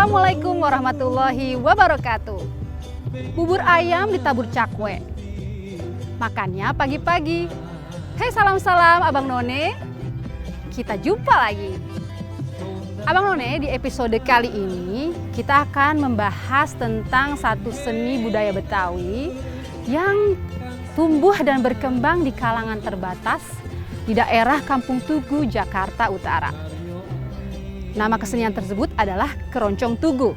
Assalamualaikum warahmatullahi wabarakatuh. Bubur ayam ditabur cakwe. Makannya pagi-pagi. Hei salam-salam Abang None. Kita jumpa lagi. Abang None, di episode kali ini kita akan membahas tentang satu seni budaya Betawi yang tumbuh dan berkembang di kalangan terbatas di daerah Kampung Tugu, Jakarta Utara. Nama kesenian tersebut adalah Keroncong Tugu.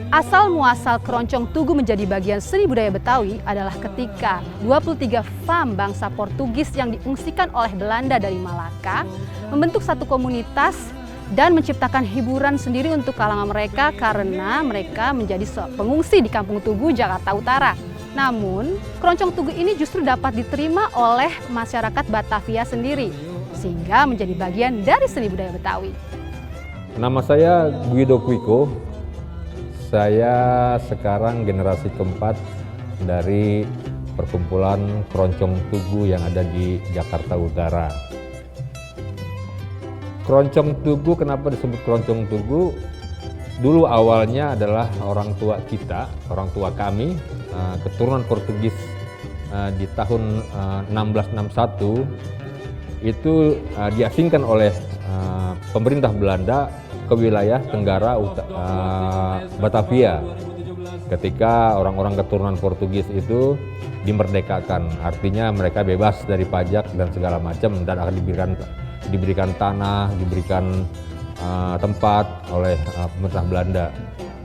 Asal muasal Keroncong Tugu menjadi bagian seni budaya Betawi adalah ketika 23 fam bangsa Portugis yang diungsikan oleh Belanda dari Malaka membentuk satu komunitas dan menciptakan hiburan sendiri untuk kalangan mereka karena mereka menjadi pengungsi di Kampung Tugu, Jakarta Utara. Namun, Keroncong Tugu ini justru dapat diterima oleh masyarakat Batavia sendiri, sehingga menjadi bagian dari seni budaya Betawi. Nama saya Guido Kuiko. Saya sekarang generasi keempat dari perkumpulan Keroncong Tugu yang ada di Jakarta Utara. Keroncong Tugu, kenapa disebut Keroncong Tugu? Dulu awalnya adalah orang tua kita, orang tua kami, keturunan Portugis di tahun 1661 itu diasingkan oleh pemerintah Belanda ke wilayah Tenggara Batavia ketika orang-orang keturunan Portugis itu dimerdekakan. Artinya mereka bebas dari pajak dan segala macam dan akan diberikan tanah, diberikan tempat oleh pemerintah Belanda.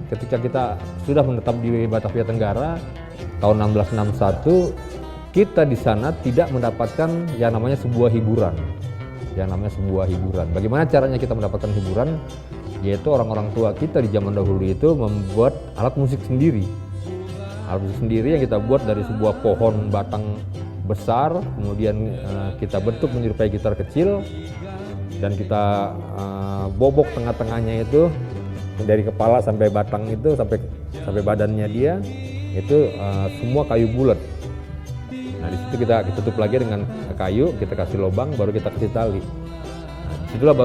Ketika kita sudah menetap di Batavia Tenggara tahun 1661, kita di sana tidak mendapatkan yang namanya sebuah hiburan. Bagaimana caranya kita mendapatkan hiburan? Yaitu orang-orang tua kita di zaman dahulu itu membuat alat musik sendiri. Alat musik sendiri yang kita buat dari sebuah pohon batang besar, kemudian kita bentuk menyerupai gitar kecil dan kita bobok tengah-tengahnya itu dari kepala sampai batang itu sampai badannya dia itu semua kayu bulat. Nah, di situ kita tutup lagi dengan kayu, kita kasih lubang, baru kita kasih tali. Nah, disitulah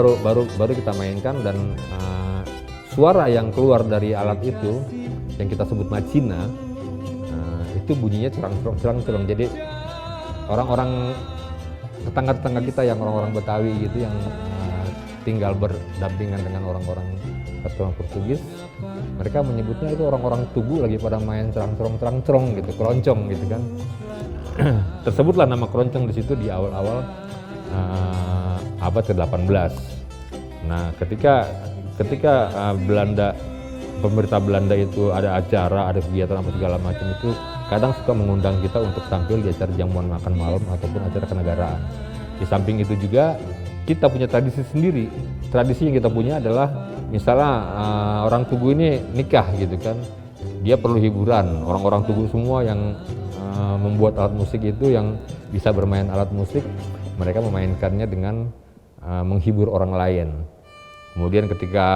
baru kita mainkan dan suara yang keluar dari alat itu yang kita sebut macina, itu bunyinya cerang-cerang. Jadi orang-orang tetangga-tetangga kita yang orang-orang Betawi gitu yang tinggal berdampingan dengan orang-orang keturunan Portugis, mereka menyebutnya itu orang-orang Tugu lagi pada main cerang-cerong gitu, keroncong gitu kan. Tersebutlah nama keroncong di situ di awal-awal abad ke-18. Nah, ketika pemerintah Belanda itu ada acara, ada kegiatan apa segala macam itu kadang suka mengundang kita untuk tampil di acara jamuan makan malam ataupun acara kenegaraan. Di samping itu juga kita punya tradisi sendiri. Tradisi yang kita punya adalah misalnya orang Tugu ini nikah gitu kan. Dia perlu hiburan. Orang-orang Tugu semua yang membuat alat musik itu yang bisa bermain alat musik, mereka memainkannya dengan menghibur orang lain. Kemudian ketika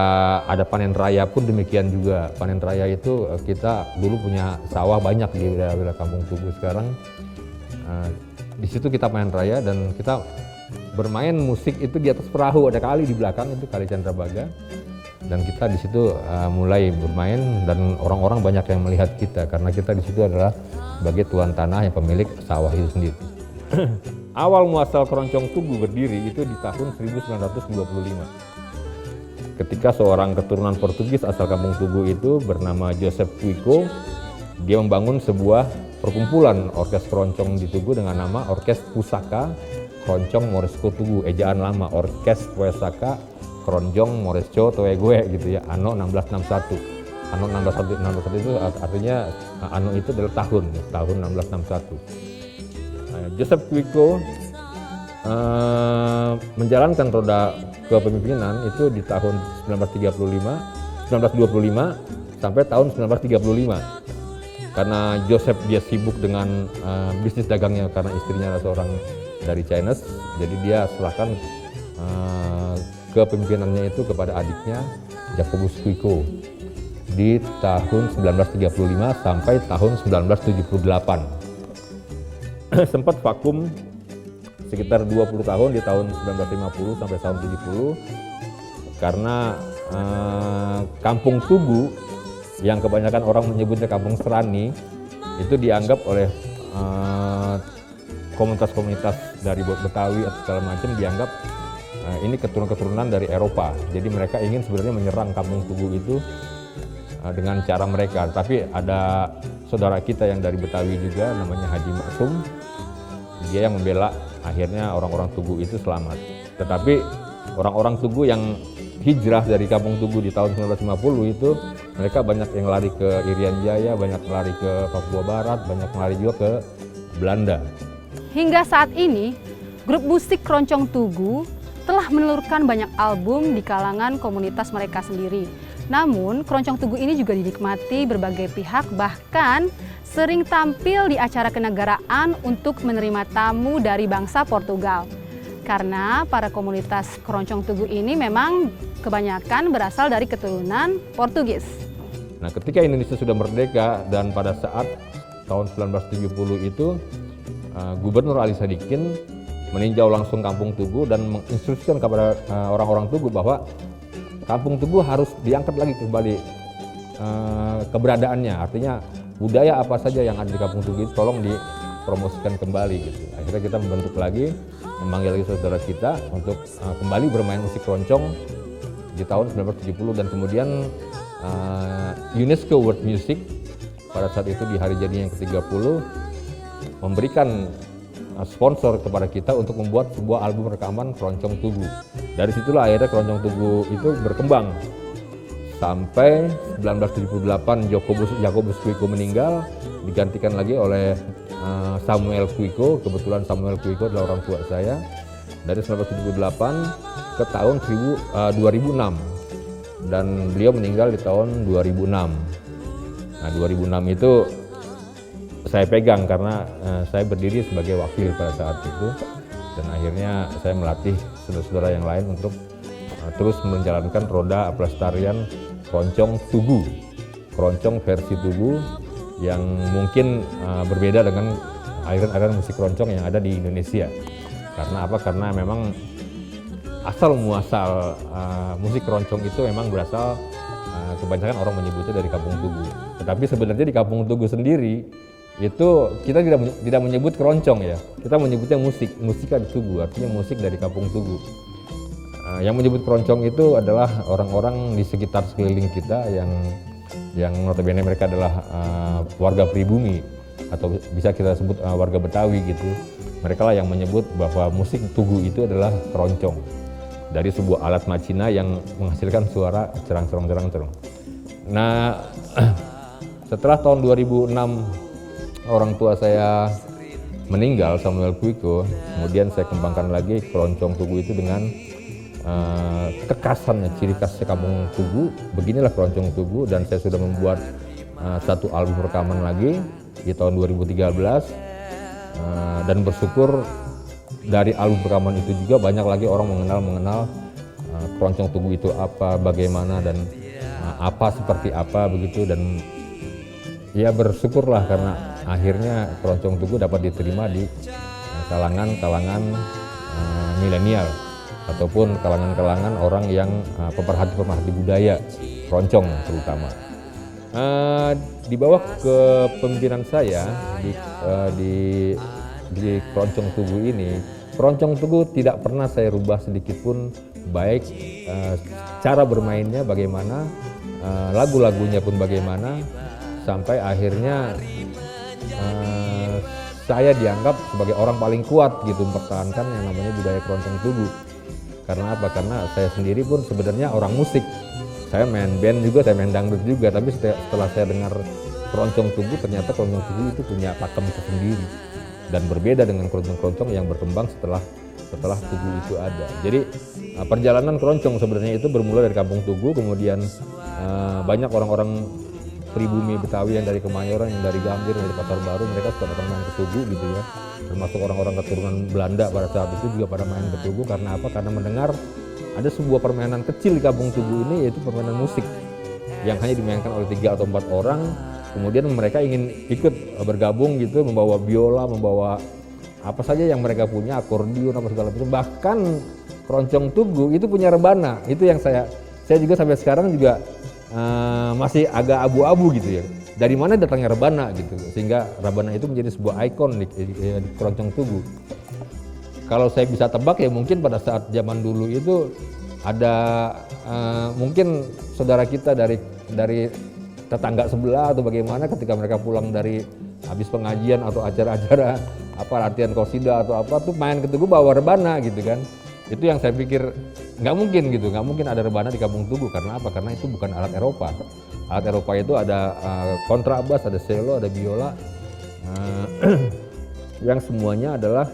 ada panen raya pun demikian juga. Panen raya itu kita dulu punya sawah banyak di wilayah Kampung Tugu. Sekarang di situ kita panen raya dan kita bermain musik itu di atas perahu, ada kali di belakang itu Kali Candrabaga. Dan kita di situ mulai bermain dan orang-orang banyak yang melihat kita karena kita di situ adalah sebagai tuan tanah yang pemilik sawah itu sendiri. Awal muasal Keroncong Tugu berdiri itu di tahun 1925. Ketika seorang keturunan Portugis asal Kampung Tugu itu bernama Joseph Kuiko, dia membangun sebuah perkumpulan orkes keroncong di Tugu dengan nama Orkes Pusaka Keroncong Moresco Tugu, ejaan lama Orkes Pusaka Keroncong Moresco Toegue gitu ya, Anno 1661. Anno 1661 itu artinya Anno itu adalah tahun 1661. Joseph Kuiko menjalankan roda kepemimpinan itu di tahun 1925 sampai tahun 1935. Karena Joseph dia sibuk dengan bisnis dagangnya karena istrinya adalah seorang dari Chinese, jadi dia serahkan kepemimpinannya itu kepada adiknya Jacobus Kuiko di tahun 1935 sampai tahun 1978. Sempat vakum sekitar 20 tahun di tahun 1950 sampai tahun 70 karena Kampung Tugu yang kebanyakan orang menyebutnya Kampung Serani itu dianggap oleh komunitas-komunitas dari Betawi atau segala macam dianggap ini keturunan-keturunan dari Eropa. Jadi mereka ingin sebenarnya menyerang Kampung Tugu itu dengan cara mereka. Tapi ada saudara kita yang dari Betawi juga namanya Haji Maksum, dia yang membela akhirnya orang-orang Tugu itu selamat. Tetapi orang-orang Tugu yang hijrah dari Kampung Tugu di tahun 1950 itu mereka banyak yang lari ke Irian Jaya, banyak lari ke Papua Barat, banyak lari juga ke Belanda. Hingga saat ini, grup musik Keroncong Tugu telah menelurkan banyak album di kalangan komunitas mereka sendiri. Namun, Keroncong Tugu ini juga dinikmati berbagai pihak, bahkan sering tampil di acara kenegaraan untuk menerima tamu dari bangsa Portugal. Karena para komunitas Keroncong Tugu ini memang kebanyakan berasal dari keturunan Portugis. Nah, ketika Indonesia sudah merdeka dan pada saat tahun 1970 itu Gubernur Ali Sadikin meninjau langsung Kampung Tugu dan menginstruksikan kepada orang-orang Tugu bahwa Kampung Tugu harus diangkat lagi kembali keberadaannya. Artinya budaya apa saja yang ada di Kampung Tugu itu tolong dipromosikan kembali gitu. Akhirnya kita membentuk lagi, memanggil lagi saudara kita untuk kembali bermain musik keroncong di tahun 1970 dan kemudian UNESCO World Music pada saat itu di hari jadi yang ke-30 memberikan sponsor kepada kita untuk membuat sebuah album rekaman Keroncong Tugu. Dari situlah akhirnya Keroncong Tugu itu berkembang sampai 1978 Jakobus Kuiko meninggal, digantikan lagi oleh Samuel Kuiko. Kebetulan Samuel Kuiko adalah orang tua saya. Dari 1978 ke tahun 2006 dan beliau meninggal di tahun 2006. Nah, 2006 itu saya pegang karena saya berdiri sebagai wakil pada saat itu dan akhirnya saya melatih saudara-saudara yang lain untuk terus menjalankan roda pelestarian Keroncong Tugu, keroncong versi Tugu yang mungkin berbeda dengan aliran-aliran musik keroncong yang ada di Indonesia. Karena apa? Karena memang asal muasal musik keroncong itu memang berasal kebanyakan orang menyebutnya dari Kampung Tugu. Tetapi sebenarnya di Kampung Tugu sendiri itu kita tidak menyebut keroncong ya, kita menyebutnya musika di Tugu, artinya musik dari Kampung Tugu. Yang menyebut keroncong itu adalah orang-orang di sekitar sekeliling kita yang notabene mereka adalah warga pribumi atau bisa kita sebut warga Betawi gitu. Mereka lah yang menyebut bahwa musik Tugu itu adalah keroncong dari sebuah alat macina yang menghasilkan suara cerang-cerang. Nah, setelah tahun 2006 orang tua saya meninggal, Samuel Kuiko, kemudian saya kembangkan lagi Keroncong Tugu itu dengan kekasannya, ciri khasnya Kampung Tugu. Beginilah Keroncong Tugu dan saya sudah membuat satu album rekaman lagi di tahun 2013 dan bersyukur dari album rekaman itu juga banyak lagi orang mengenal Keroncong Tugu itu apa, bagaimana dan apa seperti apa begitu, dan ya bersyukurlah karena akhirnya Keroncong Tugu dapat diterima di kalangan milenial ataupun kalangan orang yang pemerhati budaya keroncong terutama. Di bawah kepemimpinan saya di Keroncong Tugu ini, Keroncong Tugu tidak pernah saya rubah sedikit pun, baik cara bermainnya bagaimana, lagu-lagunya pun bagaimana, sampai akhirnya saya dianggap sebagai orang paling kuat gitu mempertahankan yang namanya budaya Keroncong Tugu. Karena apa? Karena saya sendiri pun sebenarnya orang musik. Saya main band juga, saya main dangdut juga, tapi setelah saya dengar Keroncong Tugu, ternyata Keroncong Tugu itu punya pakem tersendiri dan berbeda dengan keroncong-keroncong yang berkembang setelah Tugu itu ada. Jadi perjalanan keroncong sebenarnya itu bermula dari Kampung Tugu, kemudian banyak orang-orang pribumi Betawi yang dari Kemayoran, yang dari Gambir, yang dari Pasar Baru, mereka suka datang main ke Tugu gitu ya. Termasuk orang-orang keturunan Belanda pada saat itu juga pada main ke Tugu. Karena apa? Karena mendengar ada sebuah permainan kecil di Kampung Tugu ini, yaitu permainan musik yang hanya dimainkan oleh 3 atau 4 orang. Kemudian mereka ingin ikut bergabung gitu, membawa biola, membawa apa saja yang mereka punya, akordion apa segala macam. Bahkan Keroncong Tugu itu punya rebana. Itu yang saya saya juga sampai sekarang juga masih agak abu-abu gitu ya. Dari mana datangnya rebana gitu, sehingga rebana itu menjadi sebuah ikon di Keroncong Tugu. Kalau saya bisa tebak ya mungkin pada saat zaman dulu itu ada mungkin saudara kita dari tetangga sebelah atau bagaimana ketika mereka pulang dari habis pengajian atau acara-acara latihan qasidah atau apa tuh main ke Tugu bawa rebana gitu kan. Itu yang saya pikir nggak mungkin ada rebana di Kampung Tugu. Karena apa? Karena itu bukan alat Eropa. Alat Eropa itu ada kontrabas, ada cello, ada biola, yang semuanya adalah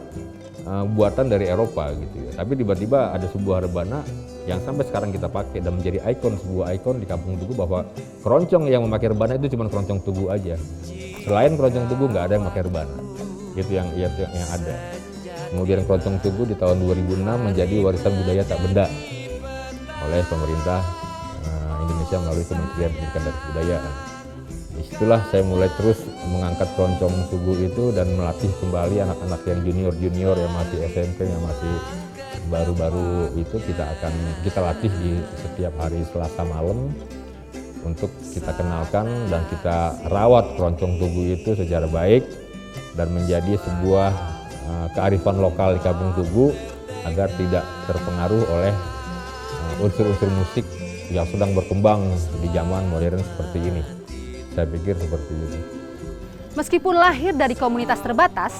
buatan dari Eropa gitu ya. Tapi tiba-tiba ada sebuah rebana yang sampai sekarang kita pakai dan menjadi sebuah ikon di Kampung Tugu, bahwa keroncong yang memakai rebana itu cuma keroncong Tugu aja. Selain keroncong Tugu nggak ada yang pakai rebana. Itu yang ada. Kemudian keroncong Tugu di tahun 2006 menjadi warisan budaya tak benda oleh pemerintah Indonesia melalui Kementerian Pendidikan dan Kebudayaan. Disitulah saya mulai terus mengangkat keroncong Tugu itu dan melatih kembali anak-anak yang junior yang masih SMP, yang masih baru-baru itu kita latih di setiap hari Selasa malam untuk kita kenalkan dan kita rawat keroncong Tugu itu secara baik dan menjadi sebuah kearifan lokal di Kampung Tugu agar tidak terpengaruh oleh unsur-unsur musik yang sedang berkembang di zaman modern seperti ini. Saya pikir seperti itu. Meskipun lahir dari komunitas terbatas,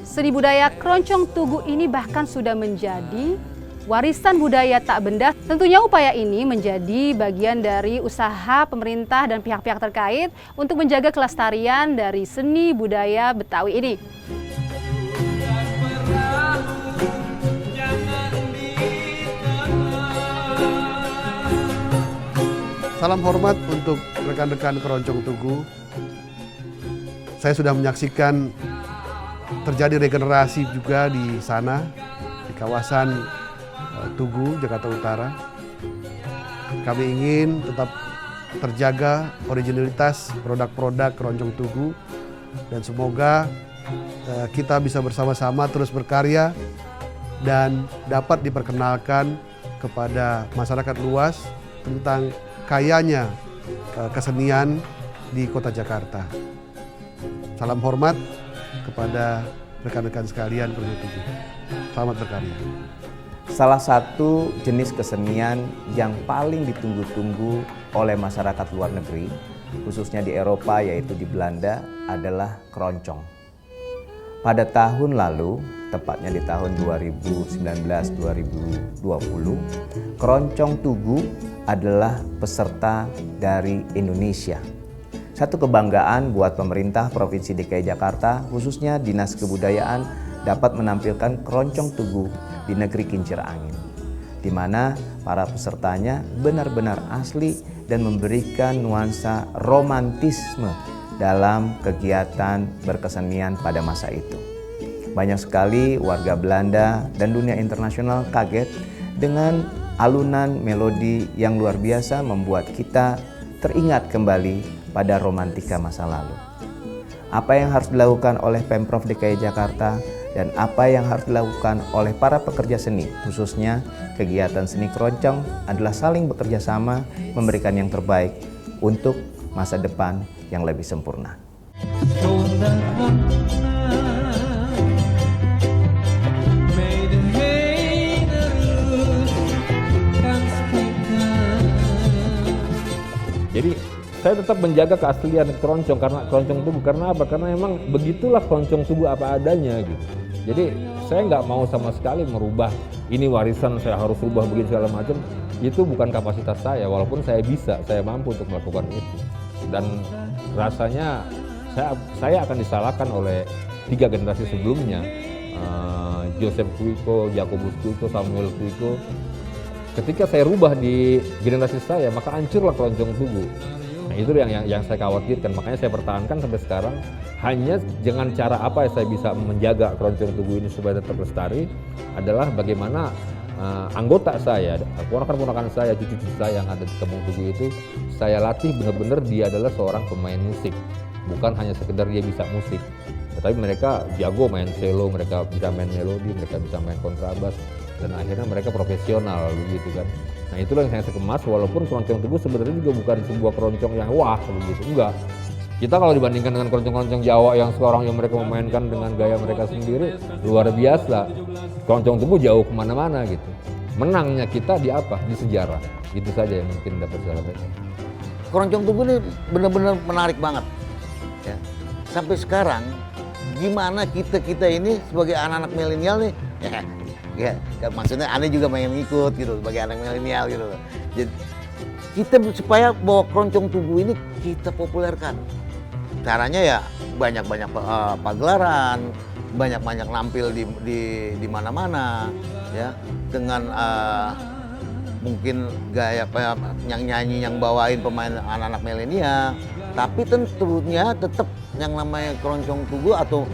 seni budaya Keroncong Tugu ini bahkan sudah menjadi warisan budaya tak benda. Tentunya upaya ini menjadi bagian dari usaha pemerintah dan pihak-pihak terkait untuk menjaga kelestarian dari seni budaya Betawi ini. Salam hormat untuk rekan-rekan Keroncong Tugu. Saya sudah menyaksikan terjadi regenerasi juga di sana, di kawasan Tugu, Jakarta Utara. Kami ingin tetap terjaga originalitas produk-produk Keroncong Tugu dan semoga kita bisa bersama-sama terus berkarya dan dapat diperkenalkan kepada masyarakat luas tentang kayanya kesenian di Kota Jakarta. Salam hormat kepada rekan-rekan sekalian Keroncong Tugu. Selamat berkarya. Salah satu jenis kesenian yang paling ditunggu-tunggu oleh masyarakat luar negeri, khususnya di Eropa yaitu di Belanda, adalah keroncong. Pada tahun lalu, tepatnya di tahun 2019-2020, Keroncong Tugu adalah peserta dari Indonesia. Satu kebanggaan buat pemerintah Provinsi DKI Jakarta, khususnya Dinas Kebudayaan, dapat menampilkan Keroncong Tugu di negeri kincir angin, di mana para pesertanya benar-benar asli dan memberikan nuansa romantisme dalam kegiatan berkesenian pada masa itu. Banyak sekali warga Belanda dan dunia internasional kaget dengan alunan melodi yang luar biasa, membuat kita teringat kembali pada romantika masa lalu. Apa yang harus dilakukan oleh Pemprov DKI Jakarta dan apa yang harus dilakukan oleh para pekerja seni, khususnya kegiatan seni keroncong, adalah saling bekerja sama memberikan yang terbaik untuk masa depan yang lebih sempurna. Jadi saya tetap menjaga keaslian keroncong karena Keroncong Tugu. Karena apa? Karena memang begitulah Keroncong Tugu apa adanya gitu. Jadi saya nggak mau sama sekali merubah ini warisan saya harus rubah begini segala macam. Itu bukan kapasitas saya, walaupun saya mampu untuk melakukan itu. Dan rasanya saya akan disalahkan oleh 3 generasi sebelumnya, Joseph Kuiko, Jakobus Kuiko, Samuel Kuiko. Ketika saya rubah di generasi saya, maka hancurlah Keroncong Tugu. Nah, itu yang saya khawatirkan. Makanya saya pertahankan sampai sekarang. Hanya dengan cara apa saya bisa menjaga Keroncong Tugu ini supaya tetap lestari adalah bagaimana anggota saya, ponakan-ponakan saya, cucu-cucu saya yang ada di Kampung Tugu itu, saya latih benar-benar dia adalah seorang pemain musik. Bukan hanya sekedar dia bisa musik, tetapi mereka jago main cello, mereka bisa main melodi, mereka bisa main kontrabas. dan akhirnya mereka profesional begitu kan. Nah itulah yang saya kemas, walaupun keroncong tugu sebenarnya juga bukan sebuah keroncong yang wah begitu, enggak. Kita kalau dibandingkan dengan keroncong-keroncong Jawa yang sekarang yang mereka memainkan dengan gaya mereka sendiri luar biasa. Keroncong tugu jauh kemana-mana gitu. Menangnya kita di apa? Di sejarah. Itu saja yang mungkin dapat saya sampaikan. Keroncong tugu ini benar-benar menarik banget. Ya. Sampai sekarang, gimana kita ini sebagai anak-anak milenial nih, ya, maksudnya aneh juga pengen ngikut gitu sebagai anak milenial gitu. Jadi kita supaya bawa keroncong tugu ini kita populerkan. Caranya ya banyak-banyak pagelaran, banyak-banyak nampil di mana-mana, ya dengan mungkin gaya yang nyanyi yang bawain pemain anak-anak milenial, tapi tentunya tetap yang namanya keroncong tugu atau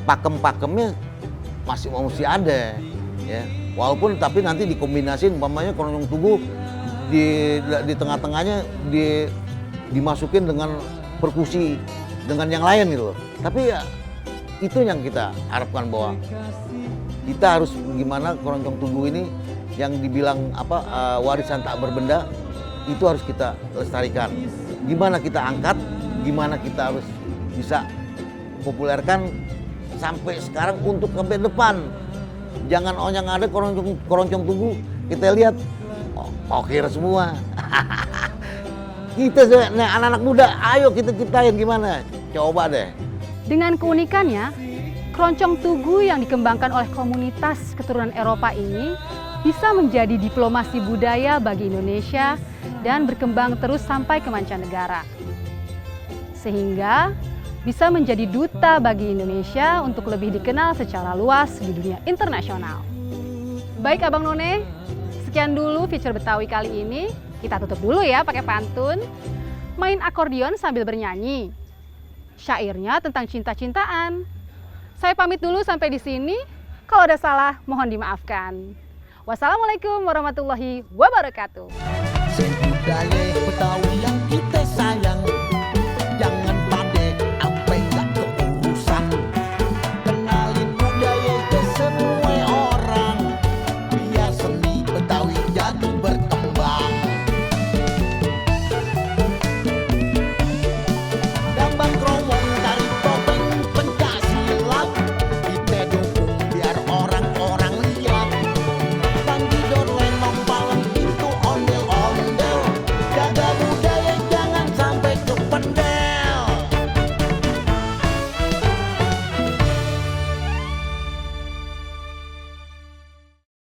pakem-pakemnya masih ada, ya. Walaupun tapi nanti dikombinasin umpamanya keroncong tugu di tengah-tengahnya dimasukin dengan perkusi dengan yang lain gitu loh. Tapi ya itu yang kita harapkan bahwa kita harus gimana keroncong tugu ini yang dibilang warisan tak berbenda itu harus kita lestarikan. Gimana kita angkat, gimana kita harus bisa populerkan sampai sekarang untuk sampai depan. Jangan yang ada keroncong tugu kita lihat okir semua. Kita anak-anak muda, ayo kita ciptain gimana? Coba deh. Dengan keunikannya, keroncong tugu yang dikembangkan oleh komunitas keturunan Eropa ini bisa menjadi diplomasi budaya bagi Indonesia dan berkembang terus sampai ke mancanegara. Sehingga bisa menjadi duta bagi Indonesia untuk lebih dikenal secara luas di dunia internasional. Baik Abang None, sekian dulu feature Betawi kali ini. Kita tutup dulu ya pakai pantun. Main akordeon sambil bernyanyi. Syairnya tentang cinta-cintaan. Saya pamit dulu sampai di sini. Kalau ada salah, mohon dimaafkan. Wassalamualaikum warahmatullahi wabarakatuh. Budaya Betawi yang